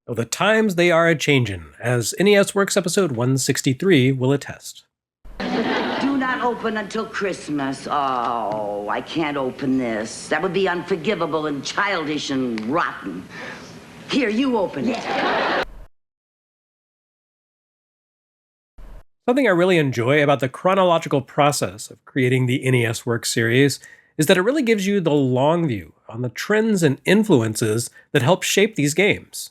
Oh, the times they are a-changin', as NES Works episode 163 will attest. Do not open until Christmas. Oh, I can't open this. That would be unforgivable and childish and rotten. Here, you open it. Something I really enjoy about the chronological process of creating the NES Works series is that it really gives you the long view on the trends and influences that help shape these games.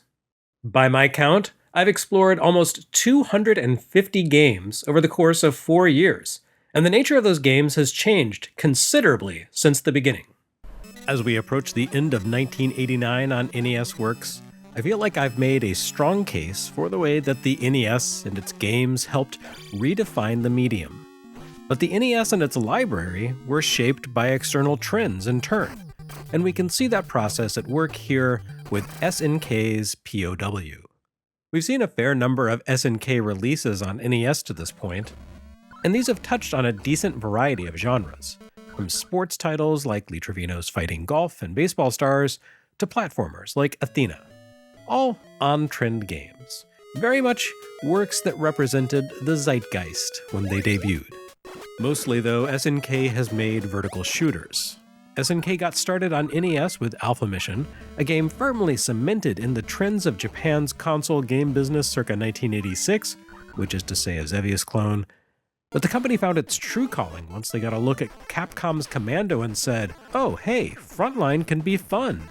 By my count, I've explored almost 250 games over the course of 4 years, and the nature of those games has changed considerably since the beginning. As we approach the end of 1989 on NES Works, I feel like I've made a strong case for the way that the NES and its games helped redefine the medium. But the NES and its library were shaped by external trends in turn, and we can see that process at work here with SNK's P.O.W. We've seen a fair number of SNK releases on NES to this point, and these have touched on a decent variety of genres, from sports titles like Lee Trevino's Fighting Golf and Baseball Stars to platformers like Athena. All on-trend games, very much works that represented the zeitgeist when they debuted. Mostly though, SNK has made vertical shooters. SNK got started on NES with Alpha Mission, a game firmly cemented in the trends of Japan's console game business circa 1986, which is to say a Xevious clone. But the company found its true calling once they got a look at Capcom's Commando and said, oh hey, Frontline can be fun.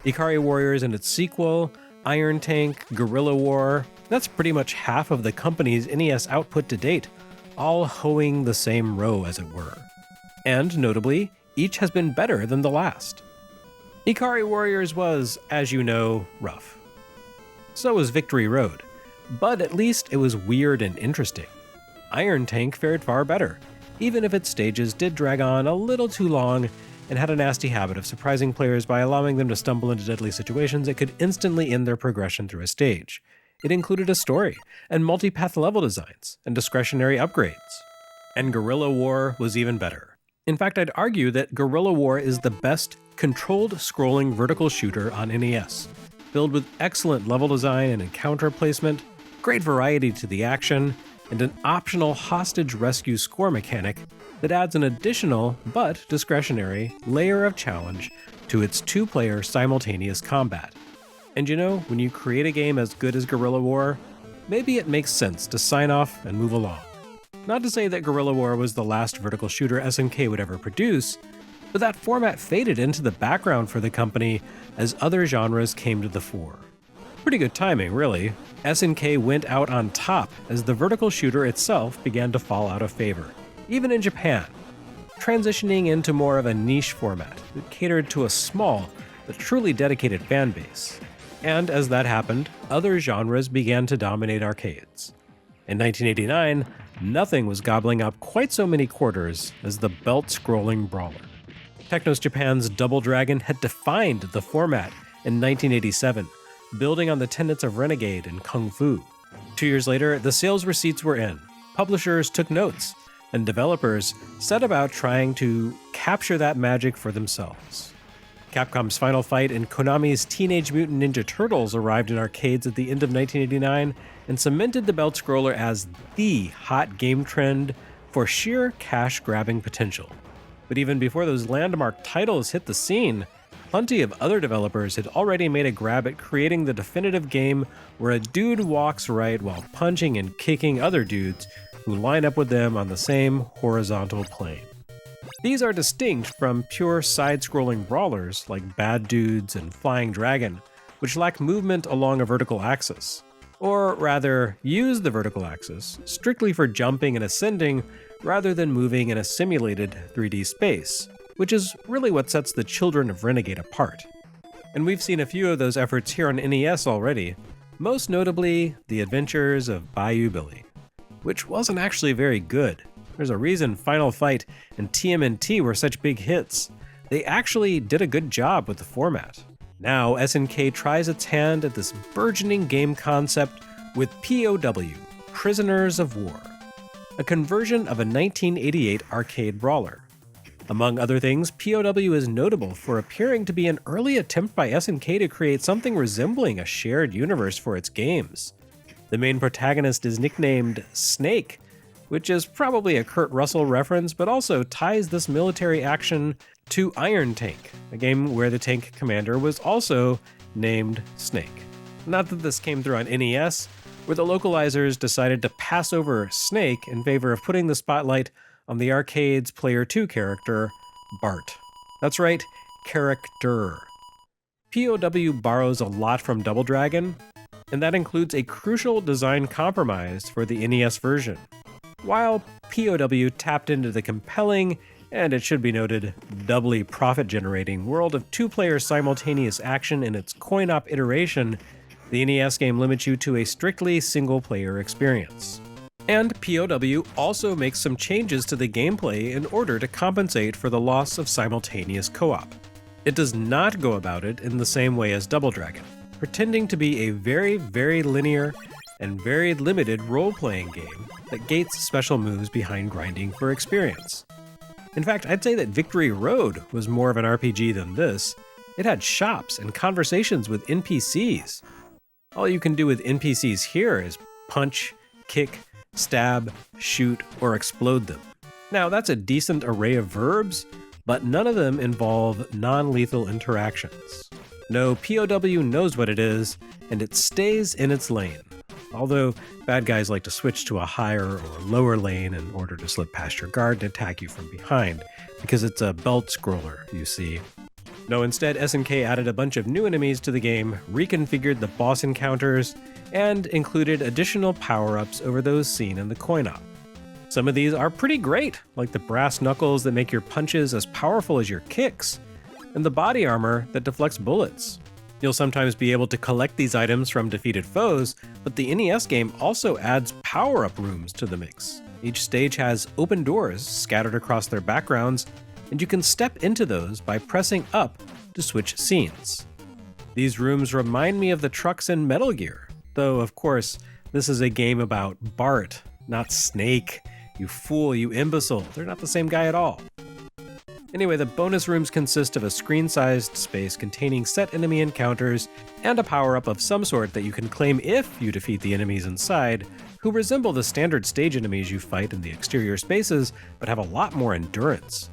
Ikari Warriors and its sequel, Iron Tank, Guerrilla War, that's pretty much half of the company's NES output to date, all hoeing the same row as it were. And notably, each has been better than the last. Ikari Warriors was, as you know, rough. So was Victory Road, but at least it was weird and interesting. Iron Tank fared far better, even if its stages did drag on a little too long and had a nasty habit of surprising players by allowing them to stumble into deadly situations that could instantly end their progression through a stage. It included a story, and multi-path level designs, and discretionary upgrades. And Guerrilla War was even better. In fact, I'd argue that Guerrilla War is the best controlled scrolling vertical shooter on NES, filled with excellent level design and encounter placement, great variety to the action, and an optional hostage rescue score mechanic that adds an additional, but discretionary, layer of challenge to its two-player simultaneous combat. And you know, when you create a game as good as Guerrilla War, maybe it makes sense to sign off and move along. Not to say that Guerrilla War was the last vertical shooter SNK would ever produce, but that format faded into the background for the company as other genres came to the fore. Pretty good timing, really. SNK went out on top as the vertical shooter itself began to fall out of favor, even in Japan, transitioning into more of a niche format that catered to a small but truly dedicated fan base. And as that happened, other genres began to dominate arcades. In 1989, nothing was gobbling up quite so many quarters as the belt-scrolling brawler. Technos Japan's Double Dragon had defined the format in 1987, building on the tenets of Renegade and Kung Fu. 2 years later, the sales receipts were in, publishers took notes, and developers set about trying to capture that magic for themselves. Capcom's Final Fight and Konami's Teenage Mutant Ninja Turtles arrived in arcades at the end of 1989 and cemented the belt scroller as the hot game trend for sheer cash-grabbing potential. But even before those landmark titles hit the scene, plenty of other developers had already made a grab at creating the definitive game where a dude walks right while punching and kicking other dudes who line up with them on the same horizontal plane. These are distinct from pure side-scrolling brawlers like Bad Dudes and Flying Dragon, which lack movement along a vertical axis, or rather use the vertical axis strictly for jumping and ascending rather than moving in a simulated 3D space, which is really what sets the children of Renegade apart. And we've seen a few of those efforts here on NES already, most notably The Adventures of Bayou Billy, which wasn't actually very good. There's a reason Final Fight and TMNT were such big hits. They actually did a good job with the format. Now, SNK tries its hand at this burgeoning game concept with P.O.W, Prisoners of War, a conversion of a 1988 arcade brawler. Among other things, P.O.W. is notable for appearing to be an early attempt by SNK to create something resembling a shared universe for its games. The main protagonist is nicknamed Snake, which is probably a Kurt Russell reference, but also ties this military action to Iron Tank, a game where the tank commander was also named Snake. Not that this came through on NES, where the localizers decided to pass over Snake in favor of putting the spotlight on the arcade's Player 2 character, Bart. That's right, character. P.O.W. borrows a lot from Double Dragon, and that includes a crucial design compromise for the NES version. While P.O.W. tapped into the compelling, and it should be noted, doubly profit-generating world of two-player simultaneous action in its coin-op iteration, the NES game limits you to a strictly single-player experience. And P.O.W. also makes some changes to the gameplay in order to compensate for the loss of simultaneous co-op. It does not go about it in the same way as Double Dragon, pretending to be a very, very linear and very limited role-playing game that gates special moves behind grinding for experience. In fact, I'd say that Victory Road was more of an RPG than this. It had shops and conversations with NPCs. All you can do with NPCs here is punch, kick, stab, shoot, or explode them. Now, that's a decent array of verbs, but none of them involve non-lethal interactions. No, P.O.W. knows what it is, and it stays in its lane. Although, bad guys like to switch to a higher or lower lane in order to slip past your guard and attack you from behind, because it's a belt scroller, you see. No, instead, SNK added a bunch of new enemies to the game, reconfigured the boss encounters, and included additional power-ups over those seen in the coin-op. Some of these are pretty great, like the brass knuckles that make your punches as powerful as your kicks, and the body armor that deflects bullets. You'll sometimes be able to collect these items from defeated foes, but the NES game also adds power-up rooms to the mix. Each stage has open doors scattered across their backgrounds, and you can step into those by pressing up to switch scenes. These rooms remind me of the trucks in Metal Gear, though of course, this is a game about Bart, not Snake. You fool, you imbecile, they're not the same guy at all. Anyway, the bonus rooms consist of a screen-sized space containing set enemy encounters and a power-up of some sort that you can claim if you defeat the enemies inside, who resemble the standard stage enemies you fight in the exterior spaces, but have a lot more endurance.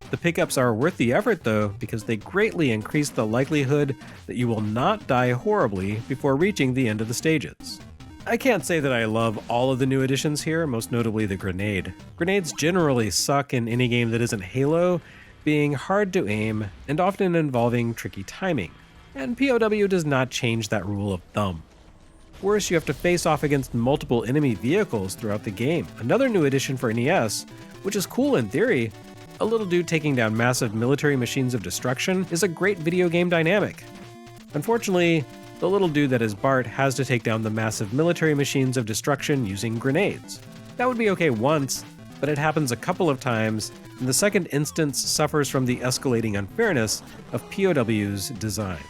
The pickups are worth the effort though, because they greatly increase the likelihood that you will not die horribly before reaching the end of the stages. I can't say that I love all of the new additions here, most notably the grenade. Grenades generally suck in any game that isn't Halo, being hard to aim and often involving tricky timing, and P.O.W. does not change that rule of thumb. Worse, you have to face off against multiple enemy vehicles throughout the game, another new addition for NES, which is cool in theory. A little dude taking down massive military machines of destruction is a great video game dynamic. Unfortunately, the little dude that is Bart has to take down the massive military machines of destruction using grenades. That would be okay once, but it happens a couple of times, and the second instance suffers from the escalating unfairness of P.O.W.'s design.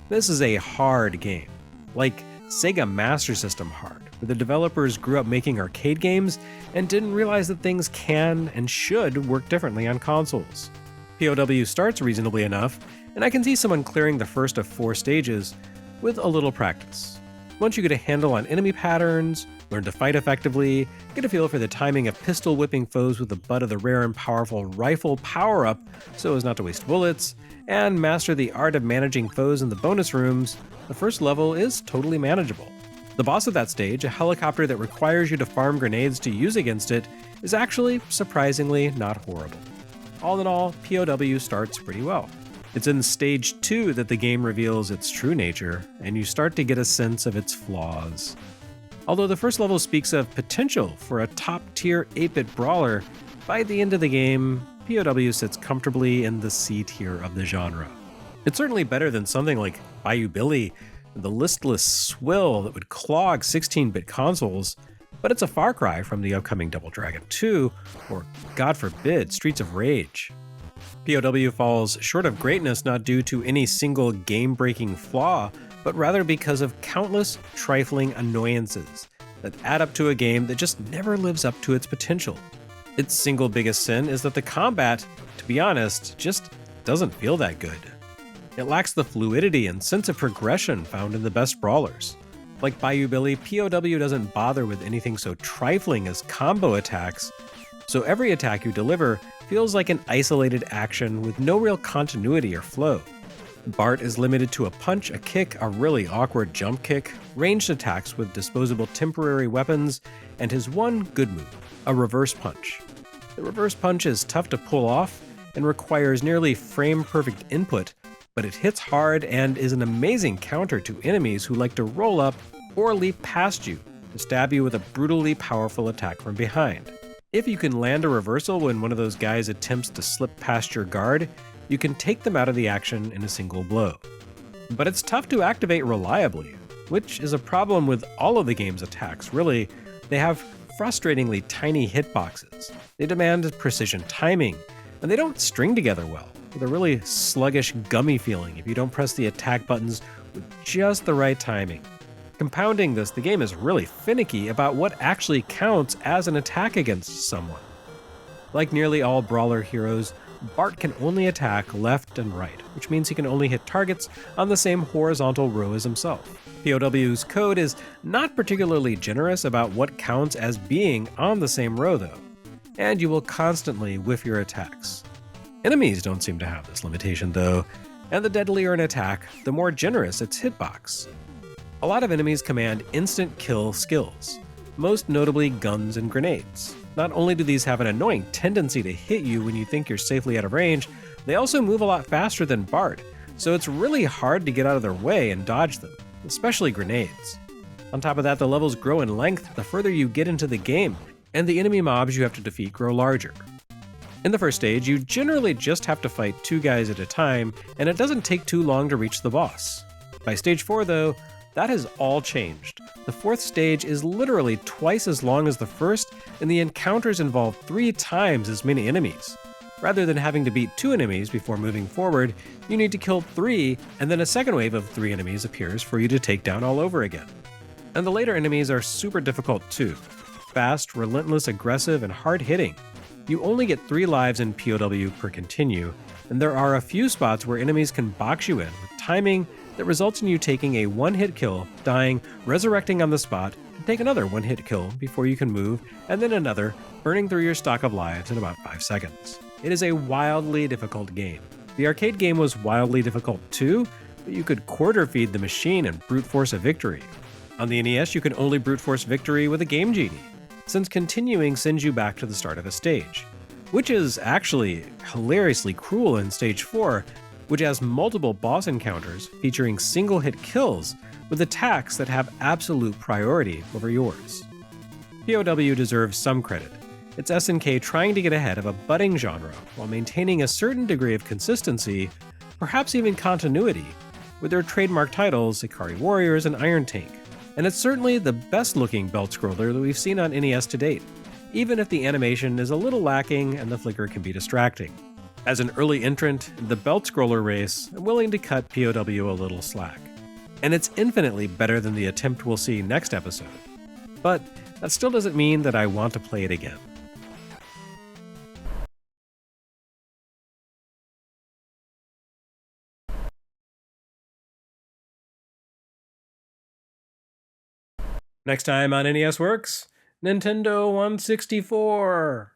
This is a hard game, like Sega Master System hard, where the developers grew up making arcade games and didn't realize that things can and should work differently on consoles. P.O.W. starts reasonably enough, and I can see someone clearing the first of 4 stages with a little practice. Once you get a handle on enemy patterns, learn to fight effectively, get a feel for the timing of pistol whipping foes with the butt of the rare and powerful rifle power-up so as not to waste bullets, and master the art of managing foes in the bonus rooms, the first level is totally manageable. The boss of that stage, a helicopter that requires you to farm grenades to use against it, is actually surprisingly not horrible. All in all, P.O.W. starts pretty well. It's in stage 2 that the game reveals its true nature, and you start to get a sense of its flaws. Although the first level speaks of potential for a top-tier 8-bit brawler, by the end of the game, P.O.W. sits comfortably in the C tier of the genre. It's certainly better than something like Bayou Billy, the listless swill that would clog 16-bit consoles, but it's a far cry from the upcoming Double Dragon 2, or, God forbid, Streets of Rage. P.O.W. falls short of greatness not due to any single game-breaking flaw, but rather because of countless trifling annoyances that add up to a game that just never lives up to its potential. Its single biggest sin is that the combat, to to be honest, just doesn't feel that good. It lacks the fluidity and sense of progression found in the best brawlers. Like Bayou Billy, P.O.W. doesn't bother with anything so trifling as combo attacks, so every attack you deliver feels like an isolated action with no real continuity or flow. Bart is limited to a punch, a kick, a really awkward jump kick, ranged attacks with disposable temporary weapons, and his one good move, a reverse punch. The reverse punch is tough to pull off and requires nearly frame-perfect input, but it hits hard and is an amazing counter to enemies who like to roll up or leap past you to stab you with a brutally powerful attack from behind. If you can land a reversal when one of those guys attempts to slip past your guard, you can take them out of the action in a single blow. But it's tough to activate reliably, which is a problem with all of the game's attacks, really. They have frustratingly tiny hitboxes, they demand precision timing, and they don't string together well, with a really sluggish, gummy feeling if you don't press the attack buttons with just the right timing. Compounding this, the game is really finicky about what actually counts as an attack against someone. Like nearly all brawler heroes, Bart can only attack left and right, which means he can only hit targets on the same horizontal row as himself. P.O.W.'s code is not particularly generous about what counts as being on the same row though, and you will constantly whiff your attacks. Enemies don't seem to have this limitation though, and the deadlier an attack, the more generous its hitbox. A lot of enemies command instant kill skills, most notably guns and grenades. Not only do these have an annoying tendency to hit you when you think you're safely out of range, they also move a lot faster than Bart, so it's really hard to get out of their way and dodge them, especially grenades. On top of that, the levels grow in length the further you get into the game, and the enemy mobs you have to defeat grow larger. In the first stage, you generally just have to fight 2 guys at a time, and it doesn't take too long to reach the boss. By stage 4 though, that has all changed. The 4th stage is literally twice as long as the first, and the encounters involve 3 times as many enemies. Rather than having to beat 2 enemies before moving forward, you need to kill 3, and then a second wave of 3 enemies appears for you to take down all over again. And the later enemies are super difficult too. Fast, relentless, aggressive, and hard-hitting. You only get 3 lives in P.O.W. per continue, and there are a few spots where enemies can box you in with timing that results in you taking a one-hit kill, dying, resurrecting on the spot, and take another one-hit kill before you can move, and then another, burning through your stock of lives in about 5 seconds. It is a wildly difficult game. The arcade game was wildly difficult too, but you could quarter feed the machine and brute force a victory. On the NES, you can only brute force victory with a Game Genie, since continuing sends you back to the start of a stage, which is actually hilariously cruel in stage 4, which has multiple boss encounters featuring single-hit kills with attacks that have absolute priority over yours. P.O.W. deserves some credit. It's SNK trying to get ahead of a budding genre while maintaining a certain degree of consistency, perhaps even continuity, with their trademark titles Ikari Warriors and Iron Tank. And it's certainly the best-looking belt-scroller that we've seen on NES to date, even if the animation is a little lacking and the flicker can be distracting. As an early entrant in the belt-scroller race, I'm willing to cut P.O.W. a little slack. And it's infinitely better than the attempt we'll see next episode. But that still doesn't mean that I want to play it again. Next time on NES Works, Nintendo 164.